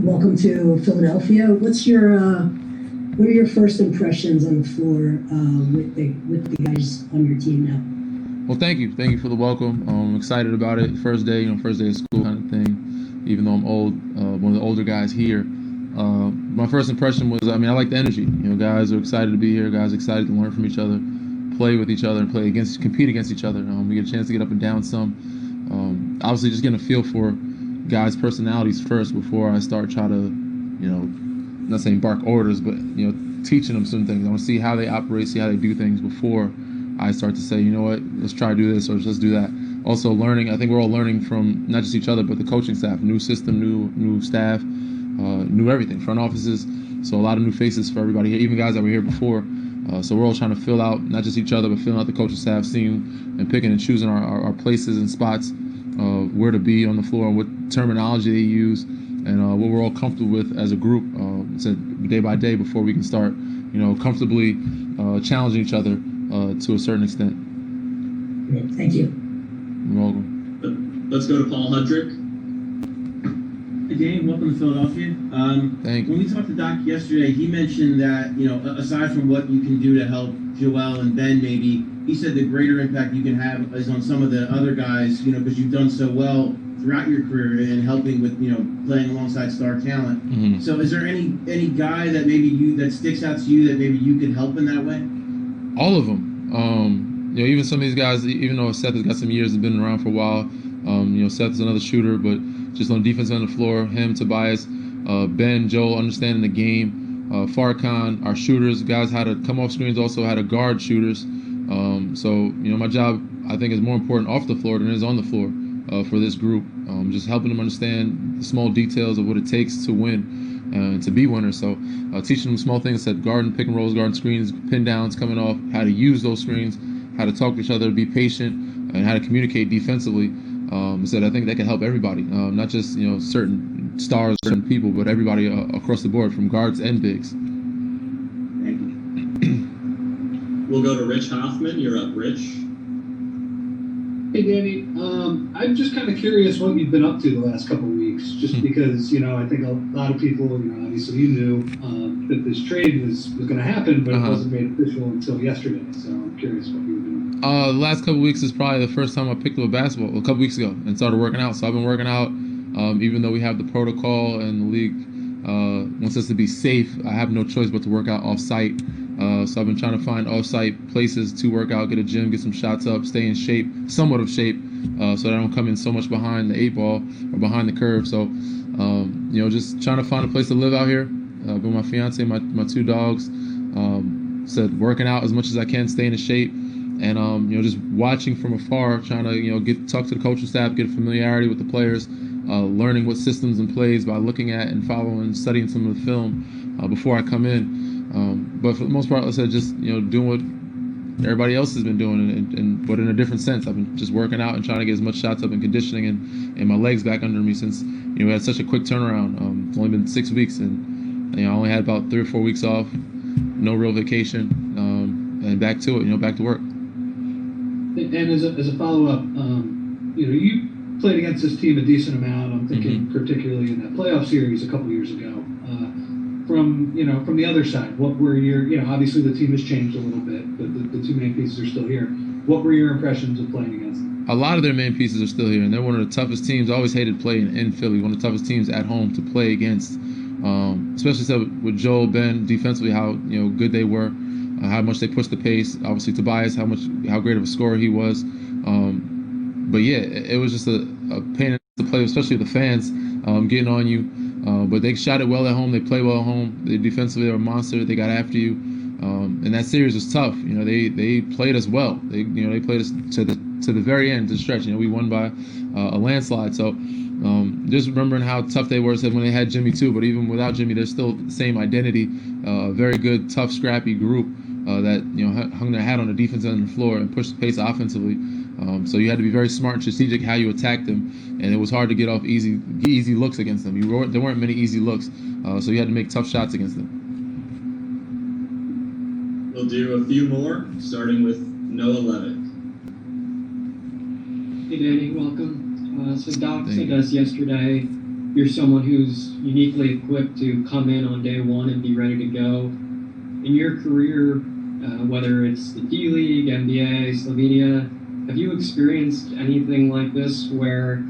Welcome to Philadelphia. What are your first impressions on the floor with the guys on your team now? Well, thank you for the welcome. I'm excited about it. First day of school kind of thing. Even though I'm old, one of the older guys here. My first impression was, I like the energy. Guys are excited to be here. Guys are excited to learn from each other, play with each other, and compete against each other. We get a chance to get up and down some. Obviously, just getting a feel for guys' personalities first before I start trying to, not saying bark orders, but teaching them some things. I want to see how they operate, see how they do things before I start to say, you know what, let's try to do this or let's do that. Also learning, I think we're all learning from not just each other, but the coaching staff, new system, new staff, new everything, front offices. So a lot of new faces for everybody here, even guys that were here before. So we're all trying to fill out not just each other, but filling out the coaching staff, seeing and picking and choosing our places and spots, where to be on the floor, and what terminology they use, and what we're all comfortable with as a group. So day by day before we can start, comfortably challenging each other to a certain extent. Great. Thank you. You're welcome. Let's go to Paul Hudrick. Hey, Dane, welcome to Philadelphia. Thank you. When we talked to Doc yesterday, he mentioned that, aside from what you can do to help Joel and Ben, maybe, he said the greater impact you can have is on some of the other guys, because you've done so well throughout your career in helping with, playing alongside star talent. Mm-hmm. So is there any guy that that sticks out to you that maybe you could help in that way? All of them. Even some of these guys, even though Seth has got some years, has been around for a while. Seth is another shooter, but just on defense on the floor, him, Tobias, Ben, Joel, understanding the game, Farrakhan, our shooters, guys how to come off screens, also how to guard shooters. So my job, I think, is more important off the floor than it is on the floor for this group. Just helping them understand the small details of what it takes to win and to be winners. So teaching them small things, said guarding pick and rolls, guarding screens, pin downs coming off, how to use those screens, how to talk to each other, be patient, and how to communicate defensively. Said I think that can help everybody, not just certain stars, certain people, but everybody across the board, from guards and bigs. Thank you. We'll go to Rich Hoffman. You're up, Rich. Hey, Danny. I'm just kind of curious what you've been up to the last couple of weeks, just because, I think a lot of people, obviously you knew that this trade was going to happen, but it wasn't made official until yesterday. So I'm curious what you were doing. The last couple of weeks is probably the first time I picked up a basketball, a couple weeks ago, and started working out. So I've been working out, even though we have the protocol and the league wants us to be safe. I have no choice but to work out off-site. So I've been trying to find off-site places to work out, get a gym, get some shots up, stay in shape, somewhat of shape, so that I don't come in so much behind the 8 ball or behind the curve. So, just trying to find a place to live out here. With my fiance, my 2 dogs. Said working out as much as I can, staying in shape, and just watching from afar, trying to talk to the coaching staff, get familiarity with the players, learning what systems and plays by looking at and following, studying some of the film before I come in. But for the most part, like I said, just doing what everybody else has been doing, but in a different sense. I've been just working out and trying to get as much shots up and conditioning and my legs back under me since we had such a quick turnaround. It's only been 6 weeks, and I only had about 3 or 4 weeks off, no real vacation, and back to it, back to work. And as a follow-up, you played against this team a decent amount. I'm thinking particularly in that playoff series a couple years ago. From the other side, what were your, obviously the team has changed a little bit, but the 2 main pieces are still here. What were your impressions of playing against them? A lot of their main pieces are still here, and they're one of the toughest teams. I always hated playing in Philly, one of the toughest teams at home to play against, especially with Joel, Ben, defensively, how good they were, how much they pushed the pace. Obviously Tobias, how great of a scorer he was. But yeah, it was just a pain to play, especially with the fans getting on you. But they shot it well at home. They played well at home. They defensively, they were a monster. They got after you, and that series was tough. They played us well. They played us to the very end, to the stretch. We won by a landslide. So just remembering how tough they were. Said when they had Jimmy too, but even without Jimmy, they're still the same identity. Very good, tough, scrappy group that hung their hat on the defense end of the floor and pushed the pace offensively. So you had to be very smart and strategic how you attacked them, and it was hard to get off easy looks against them. There weren't many easy looks, so you had to make tough shots against them. We'll do a few more, starting with Noah Levitt. Hey Danny, welcome. So Doc said to us yesterday you're someone who's uniquely equipped to come in on day one and be ready to go. In your career, whether it's the D League, NBA, Slovenia, have you experienced anything like this where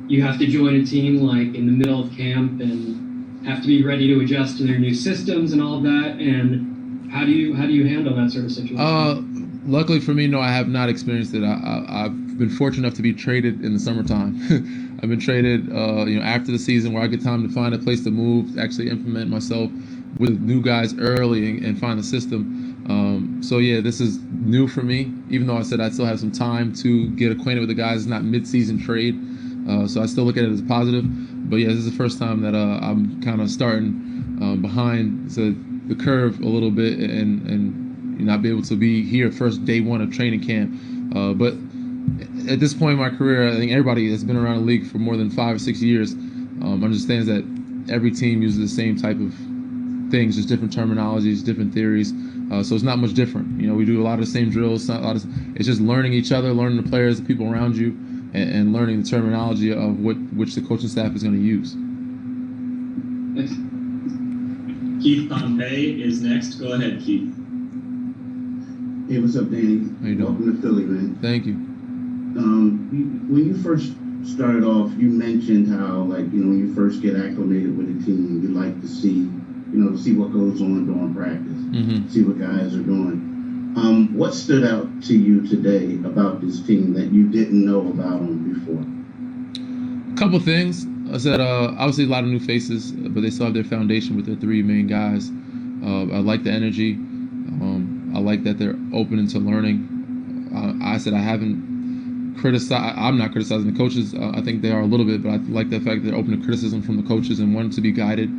you have to join a team like in the middle of camp and have to be ready to adjust to their new systems and all of that? And how do you handle that sort of situation? Luckily for me, no, I have not experienced it. I've been fortunate enough to be traded in the summertime. I've been traded, after the season where I get time to find a place to move, actually implement myself with new guys early and find the system. So yeah, this is new for me. Even though I said I still have some time to get acquainted with the guys, it's not mid-season trade. So I still look at it as positive. But yeah, this is the first time that I'm kind of starting behind the curve a little bit and not be able to be here first day one of training camp. But at this point in my career, I think everybody that's been around the league for more than 5 or 6 years understands that every team uses the same type of things, just different terminologies, different theories. So it's not much different. We do a lot of the same drills. It's just learning each other, learning the players, the people around you, and learning the terminology of which the coaching staff is going to use. Thanks. Keith Pompey is next. Go ahead, Keith. Hey, what's up, Danny? How you doing? Welcome to Philly, man. Thank you. When you first started off, you mentioned how, when you first get acclimated with a team, you like to see, see what goes on during practice, see what guys are doing. What stood out to you today about this team that you didn't know about them before? A couple things. I said, obviously a lot of new faces, but they still have their foundation with their 3 main guys. I like the energy. I like that they're open into learning. I said I haven't criticized. I'm not criticizing the coaches. I think they are a little bit, but I like the fact that they're open to criticism from the coaches and want to be guided.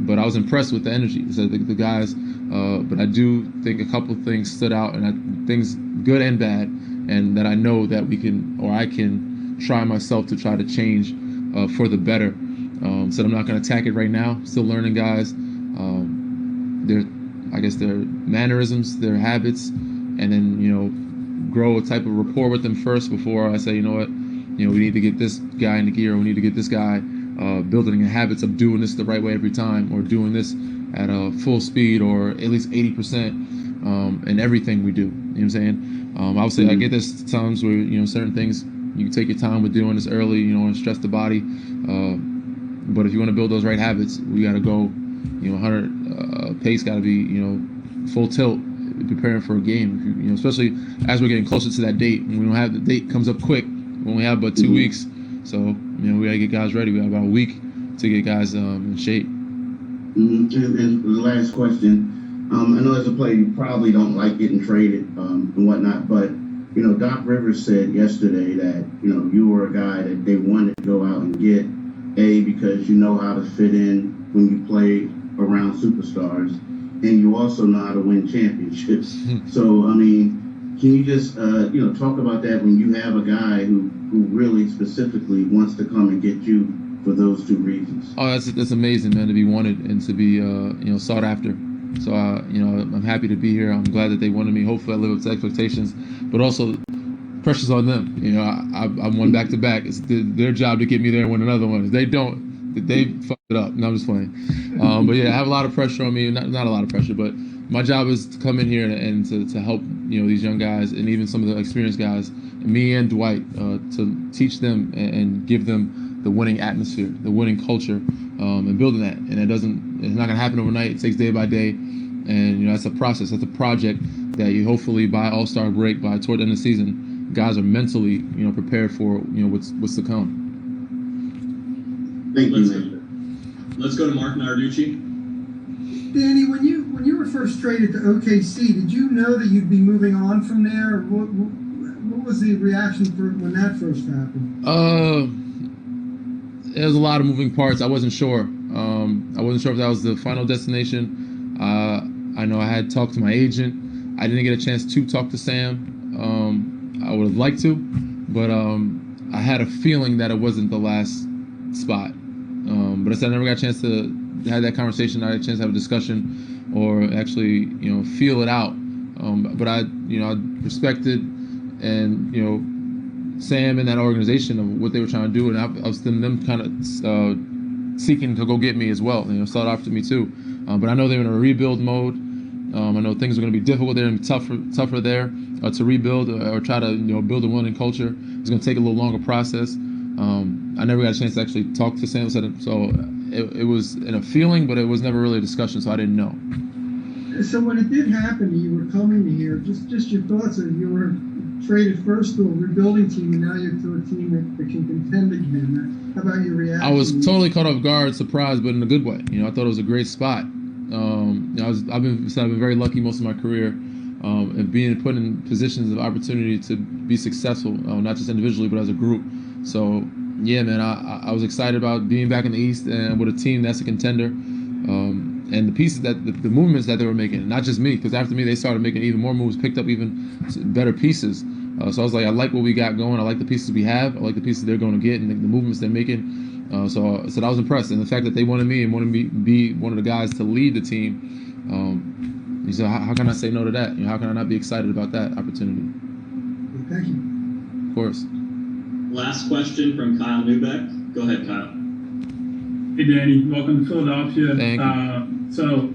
But I was impressed with the energy. So the guys. But I do think a couple things stood out, and things good and bad, and that I know that I can try myself to try to change for the better. So I'm not going to attack it right now. Still learning guys. Their mannerisms, their habits, and then grow a type of rapport with them first before I say, we need to get this guy into gear, or we need to get this guy building habits of doing this the right way every time, or doing this at a full speed, or at least 80% in everything we do. You know what I'm saying? Obviously, I get this times where certain things you can take your time with doing this early, and stress the body. But if you want to build those right habits, we got to go. 100 pace got to be full tilt, preparing for a game. Especially as we're getting closer to that date. When we don't have the date comes up quick. We only have but 2 weeks, so we got to get guys ready. We have about a week to get guys in shape. And the last question, I know as a player you probably don't like getting traded and whatnot, but Doc Rivers said yesterday that you were a guy that they wanted to go out and get, because you know how to fit in when you play around superstars, and you also know how to win championships. So can you just talk about that when you have a guy who really specifically wants to come and get you for those 2 reasons? Oh, that's amazing, man, to be wanted and to be sought after. So I'm happy to be here. I'm glad that they wanted me. Hopefully I live up to expectations, but also pressure's on them. I'm one back to back. It's their job to get me there and win another one. If they don't, they fucked it up. No, I'm just playing. But yeah, I have a lot of pressure on me. Not a lot of pressure, but my job is to come in here and to help these young guys, and even some of the experienced guys, me and Dwight, to teach them and give them the winning atmosphere, the winning culture, and building that. And it's not gonna happen overnight. It takes day by day, and that's a process. That's a project that you hopefully by All-Star break, toward the end of the season, guys are mentally prepared for what's to come. Thank you, man. Let's go to Mark Narducci. Danny, when you were first traded to OKC, did you know that you'd be moving on from there? What was the reaction when that first happened? There's a lot of moving parts. I wasn't sure. I wasn't sure if that was the final destination. I know I had talked to my agent. I didn't get a chance to talk to Sam. I would have liked to, but I had a feeling that it wasn't the last spot. But I said I never got a chance to have that conversation. I had a chance to have a discussion, or actually, feel it out. But I respected and Sam and that organization of what they were trying to do, and I was them kind of seeking to go get me as well. Sought after me too. But I know they're in a rebuild mode. I know things are going to be difficult there and tougher there to rebuild or try to build a winning culture. It's going to take a little longer process. I never got a chance to actually talk to Sam, so it was in a feeling, but it was never really a discussion, so I didn't know. So when it did happen, you were coming here. Just your thoughts. You were traded first to a rebuilding team, and now you're to a team that can contend again. How about your reaction? I was totally caught off guard, surprised, but in a good way. I thought it was a great spot. I've been very lucky most of my career, and being put in positions of opportunity to be successful, not just individually but as a group. So yeah, man, I was excited about being back in the East and with a team that's a contender, and the pieces the movements that they were making, not just me, because after me they started making even more moves, picked up even better pieces. So I was like, I like what we got going. I like the pieces we have. I like the pieces they're going to get and the movements they're making. So I was impressed, and the fact that they wanted me and wanted me to be one of the guys to lead the team. So how can I say no to that? How can I not be excited about that opportunity? Thank you. Of course. Last question from Kyle Newbeck. Go ahead, Kyle. Hey, Danny. Welcome to Philadelphia. Thank you. So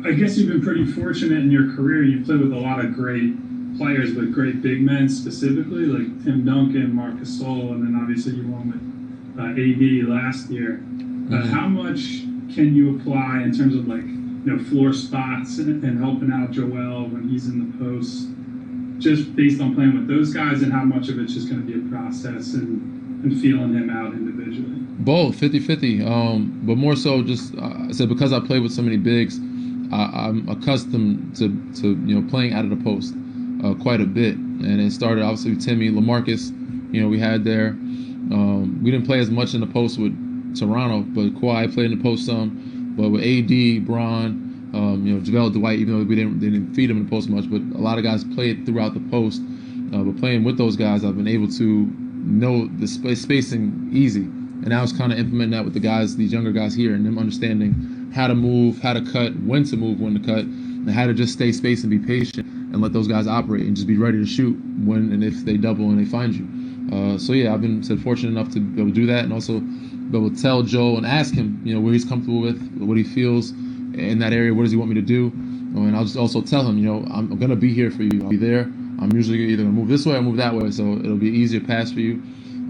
I guess you've been pretty fortunate in your career. You've played with a lot of great players, but great big men specifically, like Tim Duncan, Marc Gasol, and then obviously you won with AD last year. How much can you apply in terms of floor spots and helping out Joel when he's in the post, just based on playing with those guys, and how much of it's just going to be a process and feeling him out individually? Both, 50-50. But more so just, I said, because I played with so many bigs, I'm accustomed to playing out of the post quite a bit. And it started obviously with Timmy, LaMarcus, we had there. We didn't play as much in the post with Toronto, but Kawhi played in the post some. But with AD, Bron, JaVale, Dwight, even though they didn't feed him in the post much, but a lot of guys played throughout the post. But playing with those guys, I've been able to know the spacing easy. And I was kind of implementing that with the guys, these younger guys here, and them understanding how to move, how to cut, when to move, when to cut, and how to just stay spaced and be patient and let those guys operate and just be ready to shoot when and if they double and they find you. So yeah, I've been fortunate enough to be able to do that, and also be able to tell Joel and ask him, where he's comfortable with, what he feels in that area, what does he want me to do, and I'll just also tell him, I'm gonna be here for you. I'll be there. I'm usually either gonna move this way or move that way, so it'll be an easier pass for you.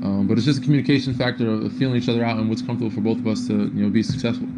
But it's just a communication factor of feeling each other out and what's comfortable for both of us to be successful.